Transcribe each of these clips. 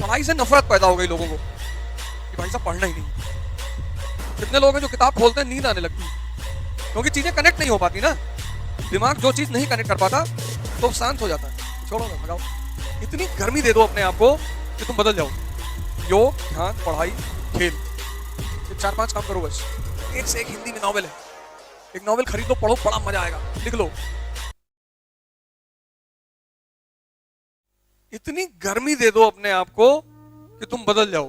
पढ़ाई से नफरत पैदा हो गई लोगों को कि भाई साहब पढ़ना ही नहीं। कितने लोग हैं जो किताब खोलते हैं नींद आने लगती है क्योंकि चीजें कनेक्ट नहीं हो पाती ना। दिमाग जो चीज नहीं कनेक्ट कर पाता तो शांत हो जाता है। छोड़ो ना, भगाओ। इतनी गर्मी दे दो अपने आप को कि तुम बदल जाओ। योग, ध्यान, पढ़ाई, खेल, ये 4-5 काम करो बस। एक से एक हिंदी में नॉवेल है, एक नॉवेल खरीद लो, पढ़ो, बड़ा मजा आएगा, लिख लो। इतनी गर्मी दे दो अपने आप को कि तुम बदल जाओ।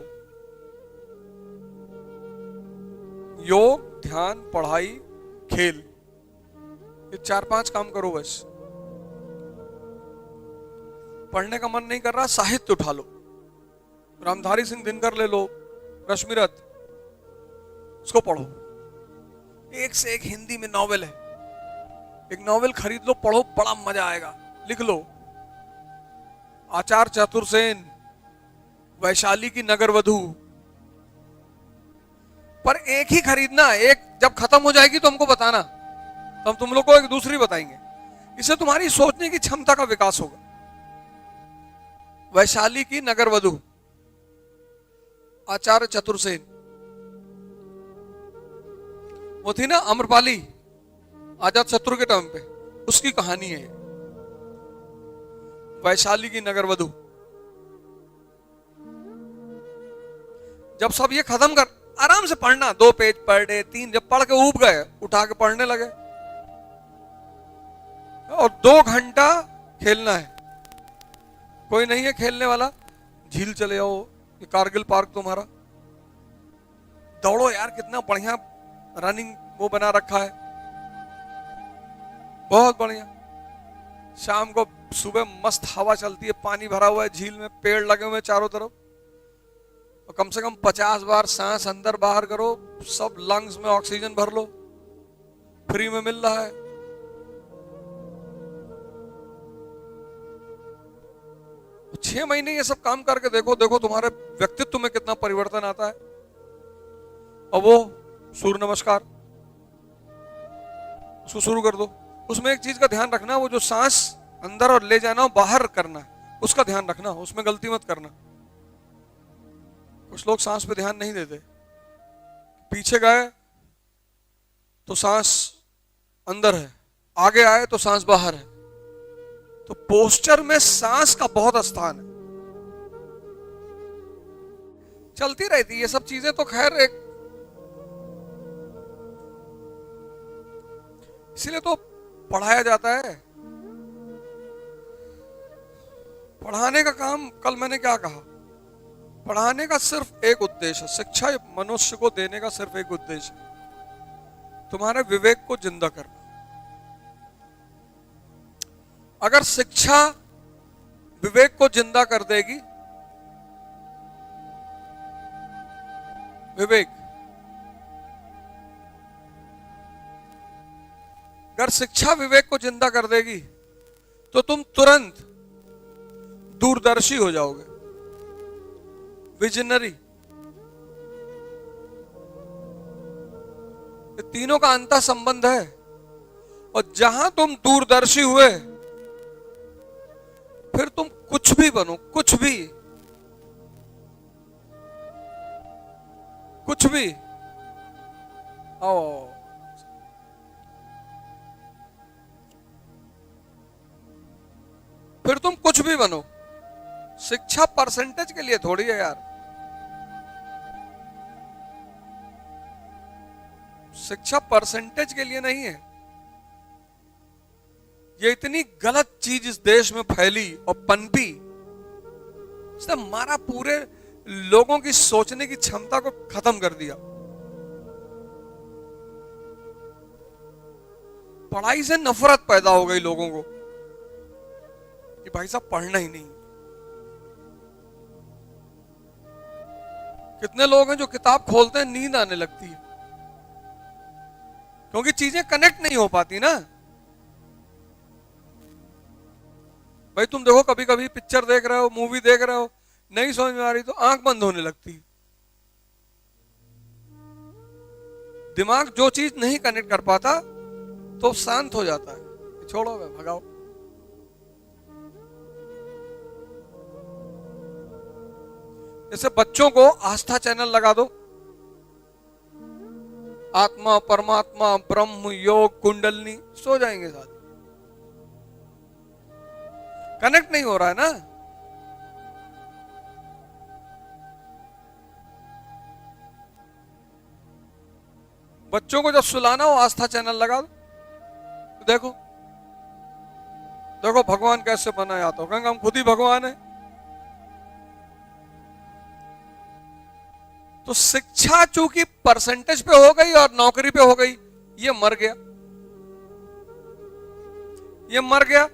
योग, ध्यान, पढ़ाई, खेल, ये 4-5 काम करो बस। पढ़ने का मन नहीं कर रहा, साहित्य उठा लो। रामधारी सिंह दिनकर ले लो, रश्मिरथ, उसको पढ़ो। एक से एक हिंदी में नॉवेल है, एक नॉवेल खरीद लो, पढ़ो, बड़ा मजा आएगा, लिख लो। आचार्य चतुर्सेन, वैशाली की नगरवधु। पर एक ही खरीदना, एक जब खत्म हो जाएगी तो हमको बताना, तो हम तुम लोग को एक दूसरी बताएंगे। इससे तुम्हारी सोचने की क्षमता का विकास होगा। वैशाली की नगरवधु, आचार्य चतुर्सेन। वो थी ना अम्रपाली, आजाद शत्रु के टाइम पे, उसकी कहानी है वैशाली की नगरवधु। जब सब ये खत्म कर, आराम से पढ़ना, 2 पेज पर डे, 3, जब पढ़ के ऊब गए, उठा के पढ़ने लगे। और 2 घंटा खेलना है। कोई नहीं है खेलने वाला, झील चले जाओ, ये कारगिल पार्क तुम्हारा। दौड़ो यार, कितना बढ़िया रनिंग वो बना रखा है, बहुत बढ़िया। शाम को सुबह मस्त हवा चलती है, पानी भरा हुआ है झील में, पेड़ लगे हुए चारों तरफ। और कम से कम 50 बार सांस अंदर बाहर करो, सब लंग्स में ऑक्सीजन भर लो, फ्री में मिल रहा है। तो 6 महीने ये सब काम करके देखो, देखो तुम्हारे व्यक्तित्व में कितना परिवर्तन आता है। और वो सूर्य नमस्कार, उसको शुरू कर दो। उसमें एक चीज का ध्यान रखना, वो जो सांस अंदर और ले जाना, बाहर करना है, उसका ध्यान रखना, उसमें गलती मत करना। कुछ लोग सांस पे ध्यान नहीं देते, पीछे गए तो सांस अंदर है, आगे आए तो सांस बाहर है। तो पोस्चर में सांस का बहुत स्थान है। चलती रहती ये सब चीजें तो खैर एक, इसीलिए तो पढ़ाया जाता है। पढ़ाने का काम, कल मैंने क्या कहा, पढ़ाने का सिर्फ एक उद्देश्य है, शिक्षा मनुष्य को देने का सिर्फ एक उद्देश्य है, तुम्हारे विवेक को जिंदा करना। अगर शिक्षा विवेक को जिंदा कर देगी, विवेक, अगर शिक्षा विवेक को जिंदा कर देगी तो तुम तुरंत दूरदर्शी हो जाओगे, विजनरी। ये तीनों का अंतर संबंध है। और जहां तुम दूरदर्शी हुए, फिर तुम कुछ भी बनो, कुछ भी, कुछ भी। आओ, फिर तुम कुछ भी बनो। शिक्षा परसेंटेज के लिए थोड़ी है यार। शिक्षा परसेंटेज के लिए नहीं है। ये इतनी गलत चीज इस देश में फैली और पनपी, इसने हमारा पूरे लोगों की सोचने की क्षमता को खत्म कर दिया। पढ़ाई से नफरत पैदा हो गई लोगों को कि भाई साहब पढ़ना ही नहीं। कितने लोग हैं जो किताब खोलते हैं नींद आने लगती है क्योंकि चीजें कनेक्ट नहीं हो पाती ना। भाई तुम देखो, कभी कभी पिक्चर देख रहे हो, मूवी देख रहे हो, नहीं समझ में आ रही तो आंख बंद होने लगती है। दिमाग जो चीज नहीं कनेक्ट कर पाता तो शांत हो जाता है। छोड़ो, भगाओ। जैसे बच्चों को आस्था चैनल लगा दो, आत्मा, परमात्मा, ब्रह्म, योग, कुंडलनी, सो जाएंगे साथ। कनेक्ट नहीं हो रहा है ना। बच्चों को जब सुलाना हो आस्था चैनल लगा दो, तो देखो देखो भगवान कैसे बनाया, तो कहेंगे हम खुद ही भगवान है। तो शिक्षा चूंकि परसेंटेज पे हो गई और नौकरी पे हो गई, ये मर गया, ये मर गया,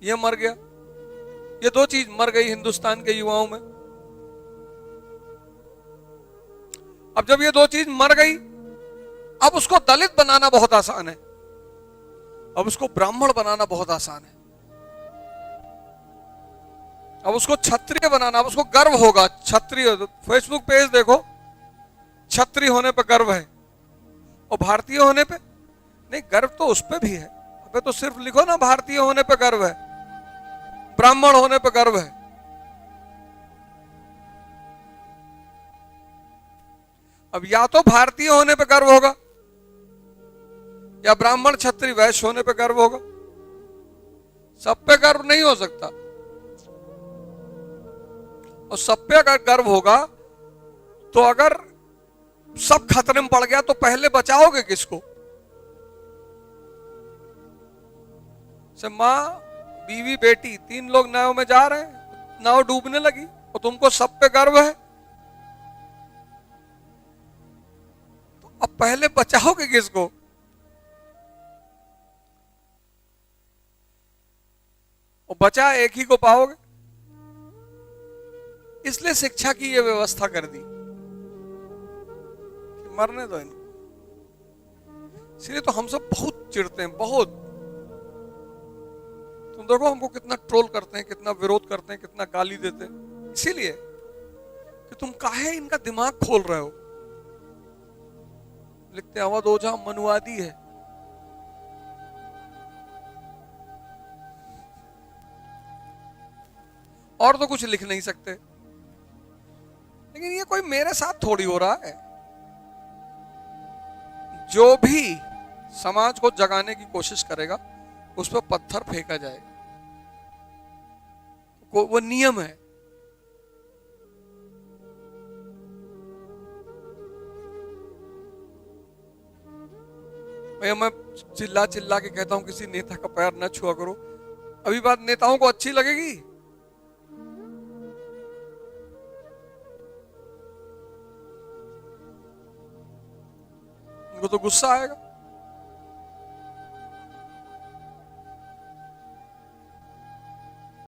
ये मर गया। ये दो चीज मर गई हिंदुस्तान के युवाओं में। अब जब ये दो चीज मर गई, अब उसको दलित बनाना बहुत आसान है, अब उसको ब्राह्मण बनाना बहुत आसान है, अब उसको क्षत्रिय बनाना, अब उसको गर्व होगा क्षत्रिय। फेसबुक पेज देखो, क्षत्रिय होने पे गर्व है, और भारतीय होने पे नहीं, गर्व तो उस पे भी है। अबे तो सिर्फ लिखो ना भारतीय होने पे गर्व है, ब्राह्मण होने पे गर्व है। अब या तो भारतीय होने पे गर्व होगा, या ब्राह्मण क्षत्रिय वैश्य होने पे गर्व होगा। सब पे गर्व नहीं हो सकता, और सब पे अगर गर्व होगा तो अगर सब खतरे में पड़ गया तो पहले बचाओगे किसको? से माँ, बीवी, बेटी, तीन लोग नाव में जा रहे हैं, नाव डूबने लगी और तुमको सब पे गर्व है, तो अब पहले बचाओगे किसको? और बचा एक ही को पाओगे। इसलिए शिक्षा की यह व्यवस्था कर दी, मरने दो इनको। इसलिए तो हम सब बहुत चिढ़ते हैं, बहुत। तुम देखो हमको कितना ट्रोल करते हैं, कितना विरोध करते हैं, कितना गाली देते हैं, इसीलिए कि तुम काहे इनका दिमाग खोल रहे हो। लिखते अवध ओझा मनुवादी है, और तो कुछ लिख नहीं सकते। लेकिन ये कोई मेरे साथ थोड़ी हो रहा है। जो भी समाज को जगाने की कोशिश करेगा उस पर पत्थर फेंका जाएगा, वो नियम है। भैया मैं चिल्ला चिल्ला के कहता हूं किसी नेता का पैर न छुआ करो, अभी बात नेताओं को अच्छी लगेगी? उनको तो गुस्सा आएगा।